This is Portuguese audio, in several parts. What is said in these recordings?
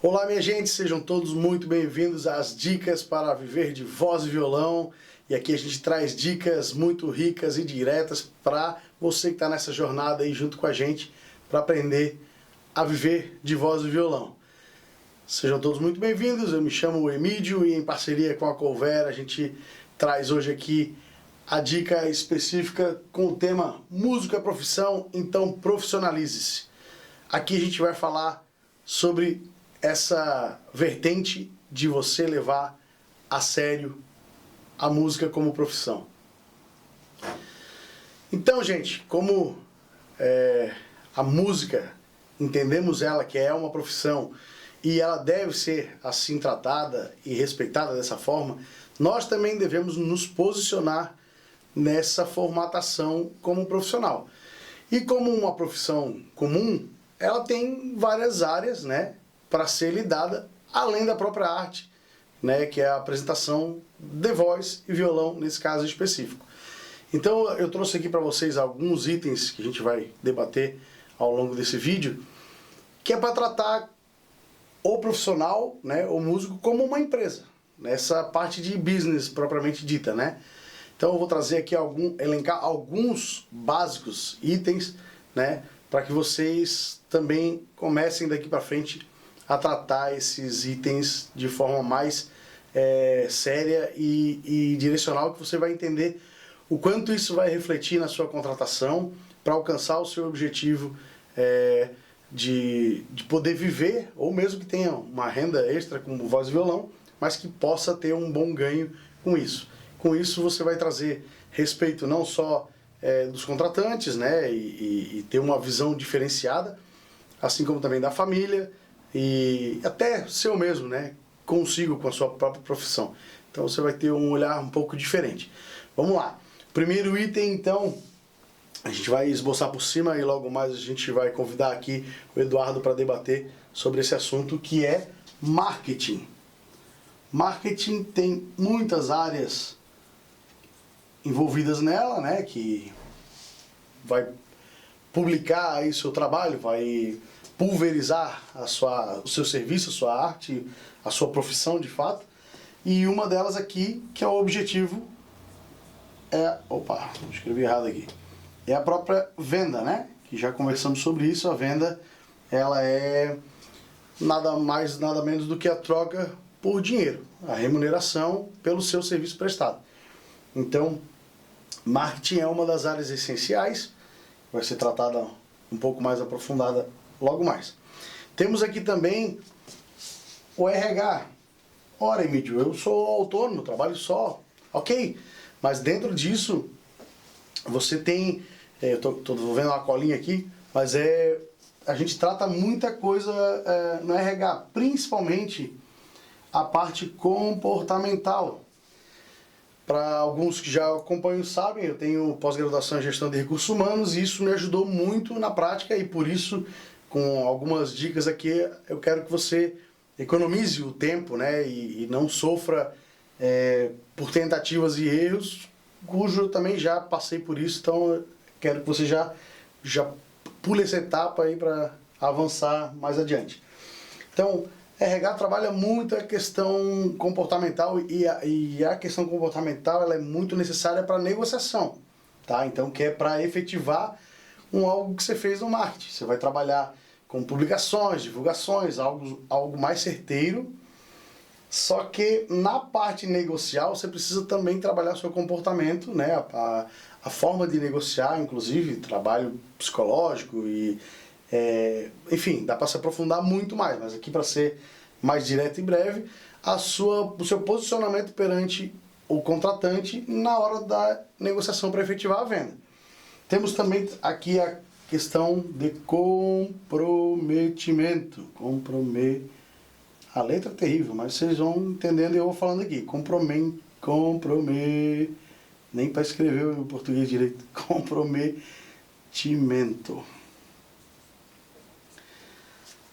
Olá minha gente, sejam todos muito bem-vindos às dicas para viver de voz e violão. E aqui a gente traz dicas muito ricas e diretas para você que está nessa jornada aí junto com a gente para aprender a viver de voz e violão. Sejam todos muito bem-vindos, eu me chamo Emídio e em parceria com a Cover a gente traz hoje aqui a dica específica com o tema Música é Profissão, então profissionalize-se. Aqui a gente vai falar sobre essa vertente de você levar a sério a música como profissão. Então, gente, como a música, entendemos ela que é uma profissão e ela deve ser assim tratada e respeitada dessa forma, nós também devemos nos posicionar nessa formatação como profissional. E como uma profissão comum, ela tem várias áreas, né, para ser lidada, além da própria arte, né, que é a apresentação de voz e violão, nesse caso específico. Então eu trouxe aqui para vocês alguns itens que a gente vai debater ao longo desse vídeo, que é para tratar o profissional, né, o músico, como uma empresa, nessa parte de business propriamente dita, né? Então eu vou trazer aqui elencar alguns básicos itens, né, para que vocês também comecem daqui para frente a tratar esses itens de forma mais séria e direcional, que você vai entender o quanto isso vai refletir na sua contratação para alcançar o seu objetivo de poder viver, ou mesmo que tenha uma renda extra como voz e violão, mas que possa ter um bom ganho com isso. Com isso você vai trazer respeito não só dos contratantes, né, e ter uma visão diferenciada, assim como também da família e até seu mesmo, né, consigo com a sua própria profissão. Então você vai ter um olhar um pouco diferente. Vamos lá. Primeiro item, então, a gente vai esboçar por cima e logo mais a gente vai convidar aqui o Eduardo para debater sobre esse assunto, que é marketing. Marketing tem muitas áreas envolvidas nela, né, que vai publicar aí seu trabalho, vai pulverizar o seu serviço, a sua arte, a sua profissão de fato. E uma delas aqui, que é o objetivo, escrevi errado aqui, é a própria venda, né, que já conversamos sobre isso. A venda, ela é nada mais, nada menos do que a troca por dinheiro, a remuneração pelo seu serviço prestado. Então, marketing é uma das áreas essenciais, vai ser tratada um pouco mais aprofundada logo mais. Temos aqui também o RH. Ora, Emídio, eu sou autônomo, trabalho só, ok, mas dentro disso você tem, eu tô vendo uma colinha aqui, mas a gente trata muita coisa no RH, principalmente a parte comportamental. Para alguns que já acompanham sabem, eu tenho pós-graduação em gestão de recursos humanos e isso me ajudou muito na prática, e por isso, com algumas dicas aqui, eu quero que você economize o tempo, né, e não sofra por tentativas e erros, cujo eu também já passei por isso. Então eu quero que você já pule essa etapa aí para avançar mais adiante. Então, RH trabalha muito a questão comportamental e a questão comportamental ela é muito necessária para negociação, tá? Então, que é para efetivar algo que você fez no marketing. Você vai trabalhar com publicações, divulgações, algo mais certeiro. Só que na parte negocial você precisa também trabalhar seu comportamento, né? A forma de negociar, inclusive trabalho psicológico e enfim, dá para se aprofundar muito mais, mas aqui para ser mais direto e breve, o seu posicionamento perante o contratante na hora da negociação para efetivar a venda. Temos também aqui a questão de comprometimento. A letra é terrível, mas vocês vão entendendo e eu vou falando aqui. Nem para escrever o português direito. Comprometimento.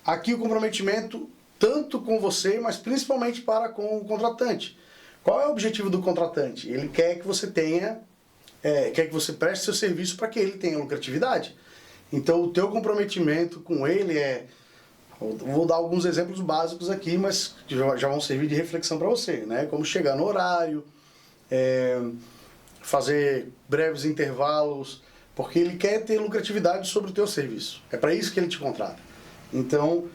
Aqui o comprometimento tanto com você, mas principalmente para com o contratante. Qual é o objetivo do contratante? Ele quer que você quer que você preste seu serviço para que ele tenha lucratividade. Então o teu comprometimento com ele é Vou dar alguns exemplos básicos aqui, mas que já vão servir de reflexão para você, né? Como chegar no horário, fazer breves intervalos, porque ele quer ter lucratividade sobre o teu serviço. É para isso que ele te contrata. Então,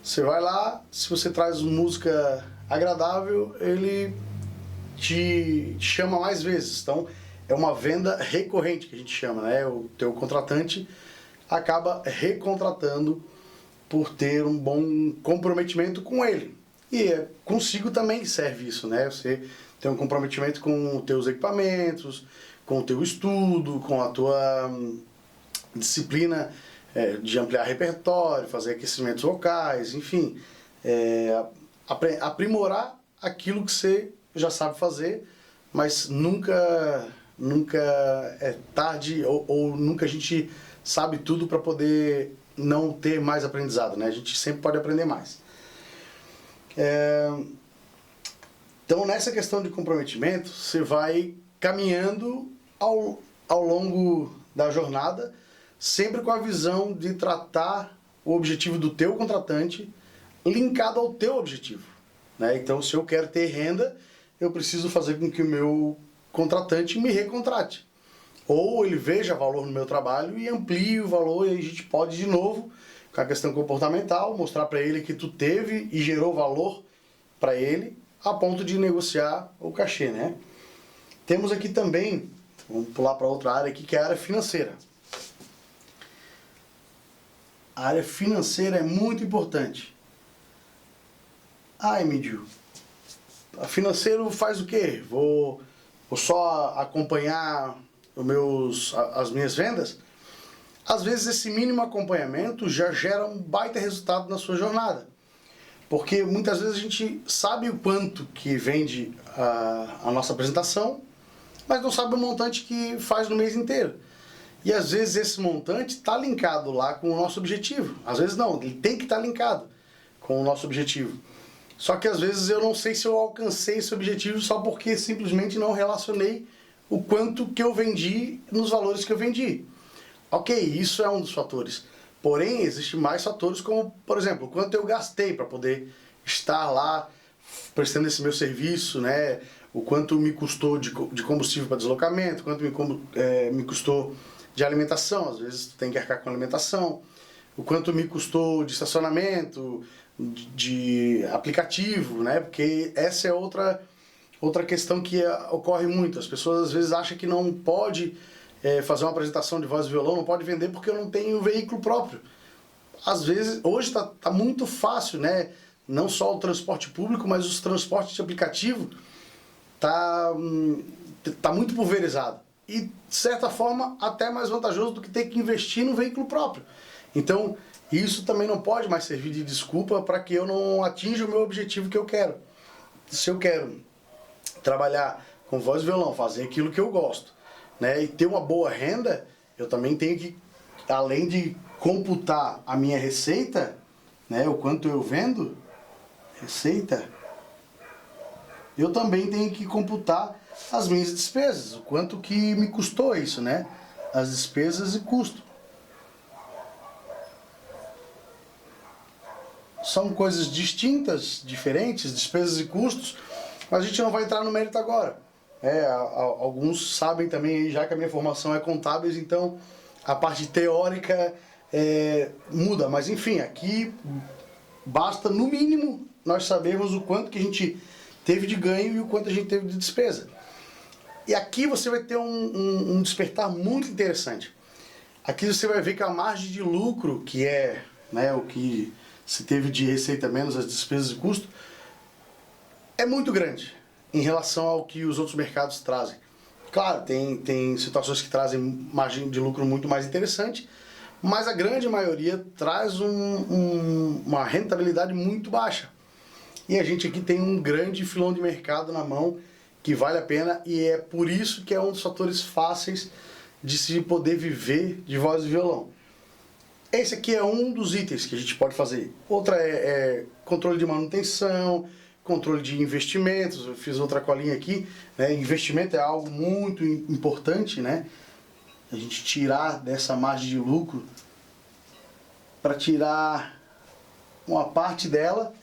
você vai lá, se você traz música agradável, ele te chama mais vezes. Então, é uma venda recorrente que a gente chama, né? O teu contratante acaba recontratando por ter um bom comprometimento com ele. E consigo também serve isso, né? Você tem um comprometimento com os teus equipamentos, com o teu estudo, com a tua disciplina de ampliar repertório, fazer aquecimentos vocais, enfim, aprimorar aquilo que você já sabe fazer, mas nunca é tarde ou nunca a gente sabe tudo para poder não ter mais aprendizado, né? A gente sempre pode aprender mais. Então, nessa questão de comprometimento, você vai caminhando ao longo da jornada, sempre com a visão de tratar o objetivo do teu contratante linkado ao teu objetivo, né? Então, se eu quero ter renda, eu preciso fazer com que o meu contratante me recontrate. Ou ele veja valor no meu trabalho e amplie o valor, e a gente pode, de novo, com a questão comportamental, mostrar para ele que tu teve e gerou valor para ele, a ponto de negociar o cachê, né? Temos aqui também, vamos pular para outra área aqui, que é a área financeira. A área financeira é muito importante. Emílio, financeiro faz o quê? Vou só acompanhar as minhas vendas? Às vezes esse mínimo acompanhamento já gera um baita resultado na sua jornada. Porque muitas vezes a gente sabe o quanto que vende a nossa apresentação, mas não sabe o montante que faz no mês inteiro. E às vezes esse montante está linkado lá com o nosso objetivo. Às vezes não, ele tem que estar linkado com o nosso objetivo. Só que às vezes eu não sei se eu alcancei esse objetivo só porque simplesmente não relacionei o quanto que eu vendi nos valores que eu vendi. Ok, isso é um dos fatores. Porém, existem mais fatores como, por exemplo, o quanto eu gastei para poder estar lá prestando esse meu serviço, né? O quanto me custou de combustível para deslocamento, quanto me custou de alimentação, às vezes tu tem que arcar com alimentação, o quanto me custou de estacionamento, de aplicativo, né? Porque essa é outra questão que ocorre muito. As pessoas às vezes acham que não pode fazer uma apresentação de voz e violão, não pode vender porque eu não tenho veículo próprio. Às vezes, hoje tá muito fácil, né? Não só o transporte público, mas os transportes de aplicativo tá muito pulverizado. E, de certa forma, até mais vantajoso do que ter que investir no veículo próprio. Então, isso também não pode mais servir de desculpa para que eu não atinja o meu objetivo que eu quero. Se eu quero trabalhar com voz e violão, fazer aquilo que eu gosto, né, e ter uma boa renda, eu também tenho que, além de computar a minha receita, né, o quanto eu vendo, receita, eu também tenho que computar as minhas despesas, o quanto que me custou isso, né, as despesas e custo. São coisas distintas, diferentes, despesas e custos, mas a gente não vai entrar no mérito agora. Alguns sabem também, já que a minha formação é contábil, então a parte teórica muda. Mas enfim, aqui basta, no mínimo, nós sabermos o quanto que a gente teve de ganho e o quanto a gente teve de despesa. E aqui você vai ter um despertar muito interessante. Aqui você vai ver que a margem de lucro, que é, né, o que se teve de receita menos as despesas e custo, é muito grande em relação ao que os outros mercados trazem. Claro, tem situações que trazem margem de lucro muito mais interessante, mas a grande maioria traz uma rentabilidade muito baixa. E a gente aqui tem um grande filão de mercado na mão que vale a pena, e é por isso que é um dos fatores fáceis de se poder viver de voz e violão. Esse aqui é um dos itens que a gente pode fazer. Outra é controle de manutenção, controle de investimentos. Eu fiz outra colinha aqui, né? Investimento é algo muito importante, né? A gente tirar dessa margem de lucro para tirar uma parte dela,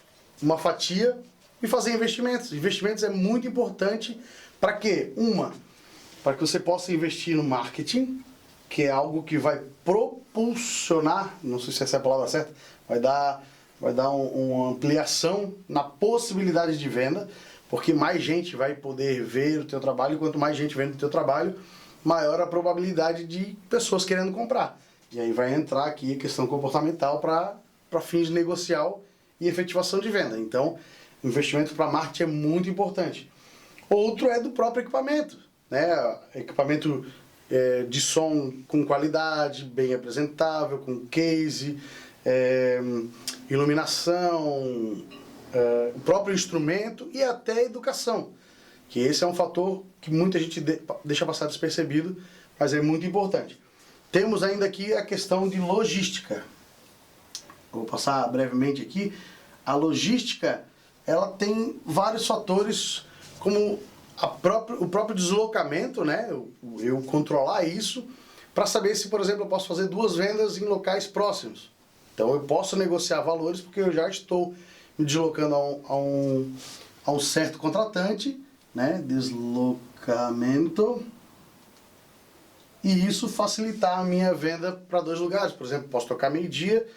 uma fatia, e fazer investimentos. Investimentos é muito importante para quê? Para que você possa investir no marketing, que é algo que vai propulsionar, não sei se essa é a palavra certa, vai dar uma ampliação na possibilidade de venda, porque mais gente vai poder ver o teu trabalho, e quanto mais gente vendo o teu trabalho, maior a probabilidade de pessoas querendo comprar. E aí vai entrar aqui a questão comportamental para fins negocial e efetivação de venda. Então, investimento para marketing é muito importante. Outro é do próprio equipamento, né? Equipamento de som com qualidade, bem apresentável, com case, iluminação, o próprio instrumento e até educação, que esse é um fator que muita gente deixa passar despercebido, mas é muito importante. Temos ainda aqui a questão de logística. Vou passar brevemente aqui. A logística, ela tem vários fatores, como o próprio deslocamento, né? Eu controlar isso, para saber se, por exemplo, eu posso fazer 2 vendas em locais próximos. Então eu posso negociar valores porque eu já estou me deslocando a um certo contratante, né? Deslocamento. E isso facilitar a minha venda para 2 lugares. Por exemplo, posso tocar meio-dia,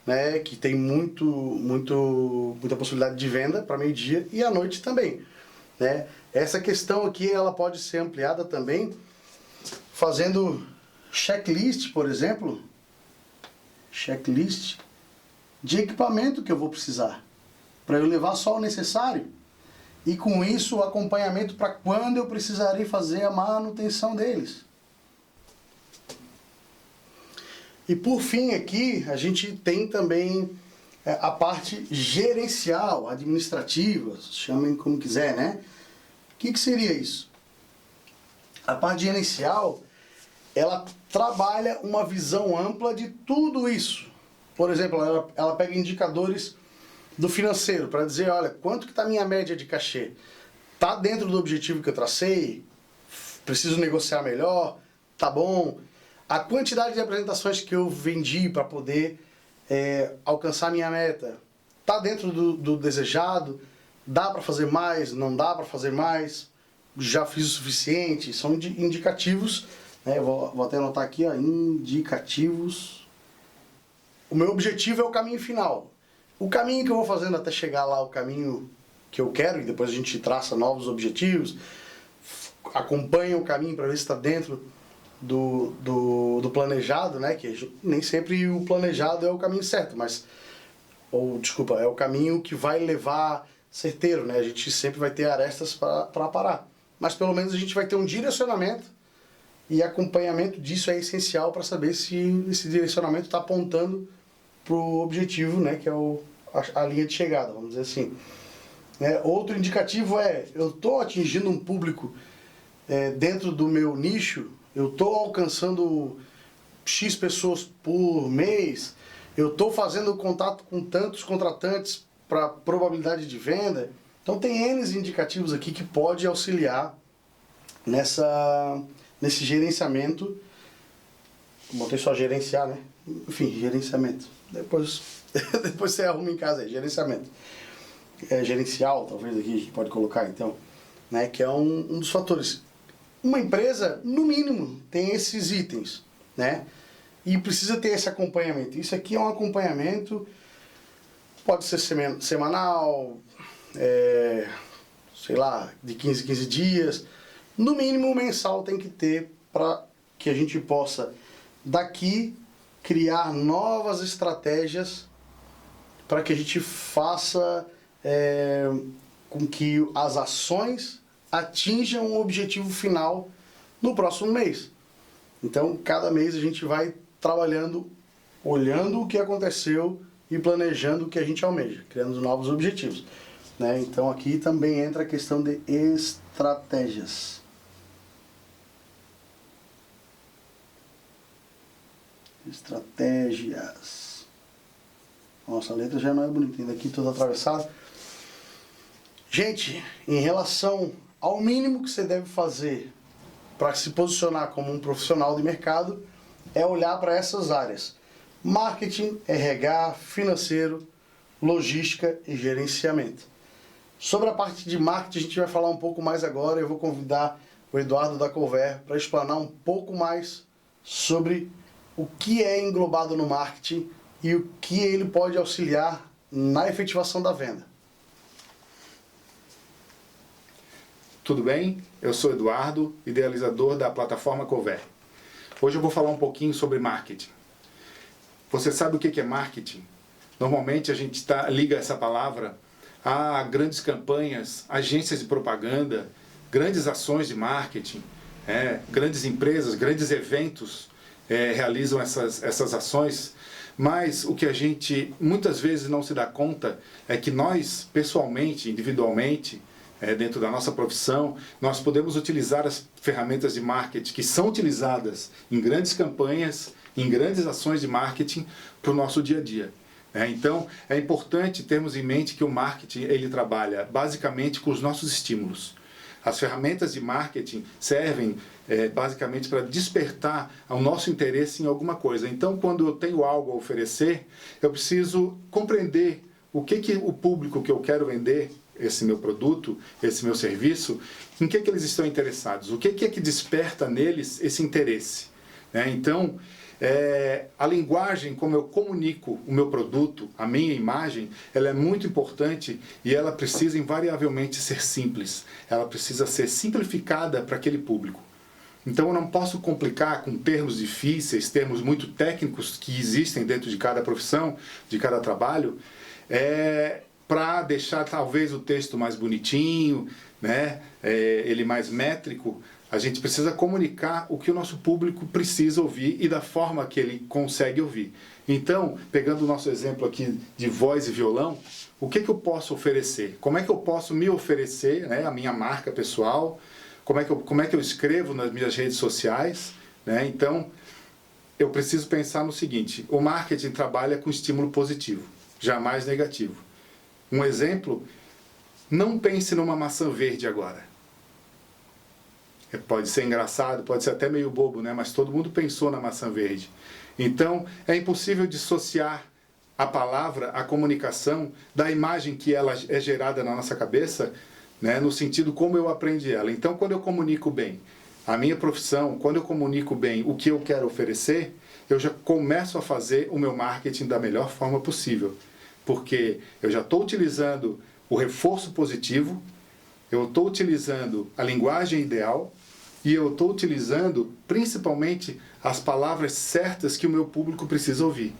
né? Que tem muita possibilidade de venda para meio-dia, e à noite também, né? Essa questão aqui ela pode ser ampliada também fazendo checklist, por exemplo, checklist de equipamento que eu vou precisar, para eu levar só o necessário, e com isso o acompanhamento para quando eu precisarei fazer a manutenção deles. E por fim aqui a gente tem também a parte gerencial, administrativa, chamem como quiser, né? O que seria isso? A parte gerencial, ela trabalha uma visão ampla de tudo isso. Por exemplo, ela pega indicadores do financeiro para dizer, olha, quanto que está a minha média de cachê? Está dentro do objetivo que eu tracei? Preciso negociar melhor? Tá bom? A quantidade de apresentações que eu vendi para poder alcançar a minha meta está dentro do desejado? Dá para fazer mais? Não dá para fazer mais? Já fiz o suficiente? São indicativos, né? Vou até anotar aqui, ó, indicativos. O meu objetivo é o caminho final. O caminho que eu vou fazendo até chegar lá, o caminho que eu quero, e depois a gente traça novos objetivos, acompanha o caminho para ver se está dentro do planejado, né? Que nem sempre o planejado é o caminho certo, mas é o caminho que vai levar certeiro, né? A gente sempre vai ter arestas para parar, mas pelo menos a gente vai ter um direcionamento, e acompanhamento disso é essencial para saber se esse direcionamento está apontando para o objetivo, né? Que é a linha de chegada, vamos dizer assim. Outro indicativo eu estou atingindo um público dentro do meu nicho. Eu estou alcançando X pessoas por mês, eu estou fazendo contato com tantos contratantes para probabilidade de venda. Então tem N indicativos aqui que pode auxiliar nesse gerenciamento. Botei só gerenciar, né? Enfim, gerenciamento. Depois você arruma em casa aí, gerenciamento. Gerencial, talvez aqui a gente pode colocar então, né? Que é um dos fatores. Uma empresa, no mínimo, tem esses itens, né? E precisa ter esse acompanhamento. Isso aqui é um acompanhamento, pode ser semanal, sei lá, de 15 em 15 dias. No mínimo, mensal tem que ter, para que a gente possa, daqui, criar novas estratégias para que a gente faça com que as ações atinjam o objetivo final no próximo mês. Então, cada mês a gente vai trabalhando, olhando o que aconteceu e planejando o que a gente almeja, criando novos objetivos, né? Então, aqui também entra a questão de estratégias. Estratégias. Nossa, a letra já não é bonita, ainda aqui toda atravessada. Gente, em relação ao mínimo que você deve fazer para se posicionar como um profissional de mercado, é olhar para essas áreas: marketing, RH, financeiro, logística e gerenciamento. Sobre a parte de marketing, a gente vai falar um pouco mais agora. Eu vou convidar o Eduardo da Cover para explanar um pouco mais sobre o que é englobado no marketing e o que ele pode auxiliar na efetivação da venda. Tudo bem? Eu sou Eduardo, idealizador da plataforma Cover. Hoje eu vou falar um pouquinho sobre marketing. Você sabe o que é marketing? Normalmente a gente liga essa palavra a grandes campanhas, agências de propaganda, grandes ações de marketing, grandes empresas, grandes eventos realizam essas ações, mas o que a gente muitas vezes não se dá conta é que nós, pessoalmente, individualmente, dentro da nossa profissão, nós podemos utilizar as ferramentas de marketing que são utilizadas em grandes campanhas, em grandes ações de marketing para o nosso dia a dia. Então, é importante termos em mente que o marketing ele trabalha basicamente com os nossos estímulos. As ferramentas de marketing servem basicamente para despertar o nosso interesse em alguma coisa. Então, quando eu tenho algo a oferecer, eu preciso compreender o que o público que eu quero vender, esse meu produto, esse meu serviço, em que eles estão interessados, o que é que desperta neles esse interesse. Então, a linguagem, como eu comunico o meu produto, a minha imagem, ela é muito importante e ela precisa invariavelmente ser simples. Ela precisa ser simplificada para aquele público. Então eu não posso complicar com termos difíceis, termos muito técnicos que existem dentro de cada profissão, de cada trabalho, para deixar talvez o texto mais bonitinho, ele mais métrico. A gente precisa comunicar o que o nosso público precisa ouvir e da forma que ele consegue ouvir. Então, pegando o nosso exemplo aqui de voz e violão, o que eu posso oferecer? Como é que eu posso me oferecer, a minha marca pessoal? Como é que eu escrevo nas minhas redes sociais? Então, eu preciso pensar no seguinte: o marketing trabalha com estímulo positivo, jamais negativo. Um exemplo, não pense numa maçã verde agora. Pode ser engraçado, pode ser até meio bobo, mas todo mundo pensou na maçã verde. Então, é impossível dissociar a palavra, a comunicação, da imagem que ela é gerada na nossa cabeça, no sentido como eu aprendi ela. Então, quando eu comunico bem a minha profissão, quando eu comunico bem o que eu quero oferecer, eu já começo a fazer o meu marketing da melhor forma possível. Porque eu já estou utilizando o reforço positivo, eu estou utilizando a linguagem ideal e eu estou utilizando principalmente as palavras certas que o meu público precisa ouvir.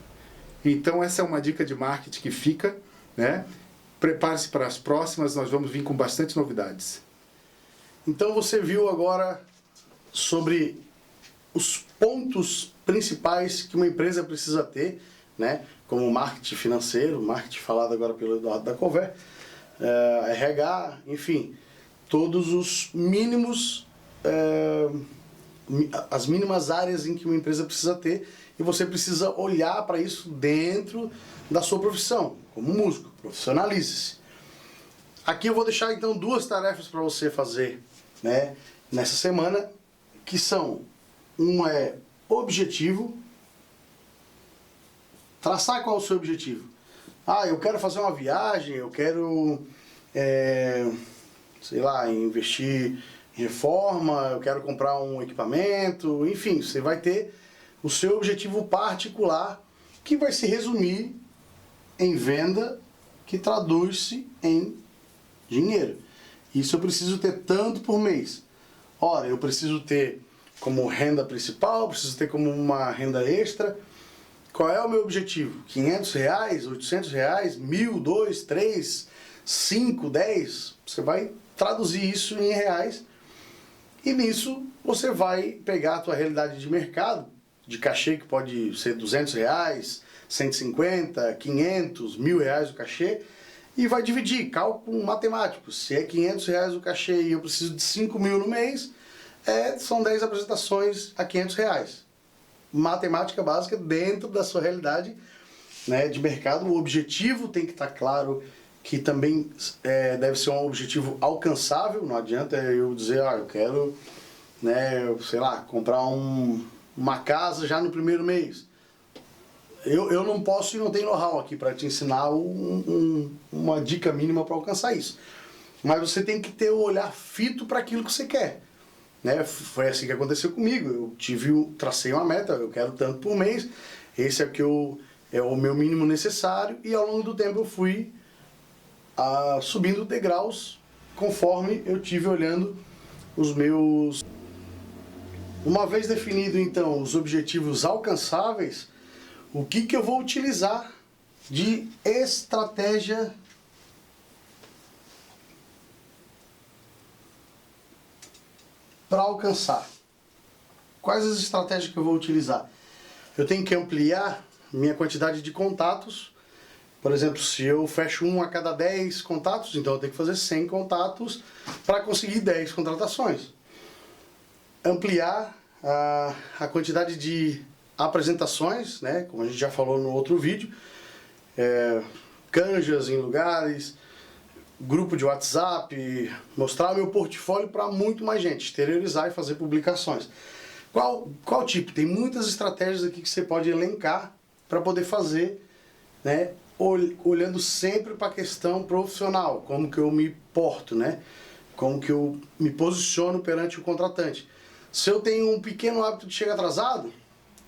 Então essa é uma dica de marketing que fica, Prepare-se para as próximas, nós vamos vir com bastante novidades. Então você viu agora sobre os pontos principais que uma empresa precisa ter, como marketing financeiro, marketing falado agora pelo Eduardo da Cover, RH, enfim, todos os mínimos, as mínimas áreas em que uma empresa precisa ter, e você precisa olhar para isso dentro da sua profissão, como músico, profissionalize-se. Aqui eu vou deixar então 2 tarefas para você fazer, nessa semana, que são: uma é objetivo, traçar qual é o seu objetivo. Eu quero fazer uma viagem, eu quero, investir em reforma, eu quero comprar um equipamento, enfim, você vai ter o seu objetivo particular, que vai se resumir em venda, que traduz-se em dinheiro. Isso eu preciso ter tanto por mês. Ora, eu preciso ter como renda principal, preciso ter como uma renda extra. Qual é o meu objetivo? R$500, R$800, 1.000, 2, 3, 5, 10? Você vai traduzir isso em reais e nisso você vai pegar a tua realidade de mercado, de cachê que pode ser R$200, 150, 500, R$1.000 o cachê, e vai dividir, cálculo matemático. Se é R$500 o cachê e eu preciso de 5.000 no mês, são 10 apresentações a R$500. Matemática básica dentro da sua realidade, de mercado. O objetivo tem que estar claro, que também deve ser um objetivo alcançável. Não adianta eu dizer, eu quero, comprar uma casa já no primeiro mês. Eu não posso e não tenho know-how aqui para te ensinar uma dica mínima para alcançar isso. Mas você tem que ter o olhar fito para aquilo que você quer. Né? Foi assim que aconteceu comigo. Eu tracei uma meta, eu quero tanto por mês, esse é o meu mínimo necessário, e ao longo do tempo eu fui subindo degraus conforme eu tive olhando os meus... Uma vez definido então os objetivos alcançáveis, o que eu vou utilizar de estratégia para alcançar? Quais as estratégias que eu vou utilizar? Eu tenho que ampliar minha quantidade de contatos. Por exemplo, se eu fecho 1 a cada 10 contatos, então eu tenho que fazer 100 contatos para conseguir 10 contratações. Ampliar a quantidade de apresentações, né, como a gente já falou no outro vídeo, canjas em lugares, grupo de WhatsApp, mostrar meu portfólio para muito mais gente, exteriorizar e fazer publicações. Qual tipo? Tem muitas estratégias aqui que você pode elencar para poder fazer, né, olhando sempre para a questão profissional, como que eu me porto, né, como que eu me posiciono perante o contratante. Se eu tenho um pequeno hábito de chegar atrasado,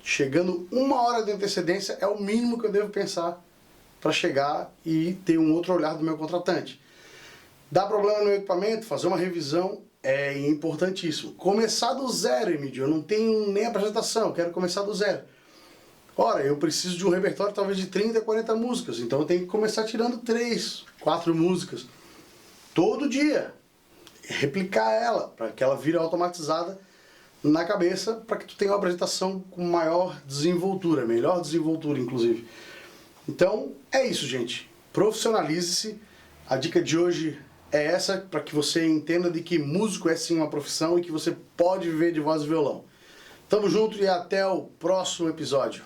chegando 1 hora de antecedência é o mínimo que eu devo pensar para chegar e ter um outro olhar do meu contratante. Dá problema no equipamento, fazer uma revisão é importantíssimo. Começar do zero, Emílio, eu não tenho nem apresentação, eu quero começar do zero. Ora, eu preciso de um repertório talvez de 30, 40 músicas, então eu tenho que começar tirando 3, 4 músicas todo dia. Replicar ela, para que ela vire automatizada na cabeça, para que tu tenha uma apresentação com maior desenvoltura, melhor desenvoltura inclusive. Então é isso, gente. Profissionalize-se. A dica de hoje é essa, para que você entenda de que músico é sim uma profissão e que você pode viver de voz e violão. Tamo junto e até o próximo episódio.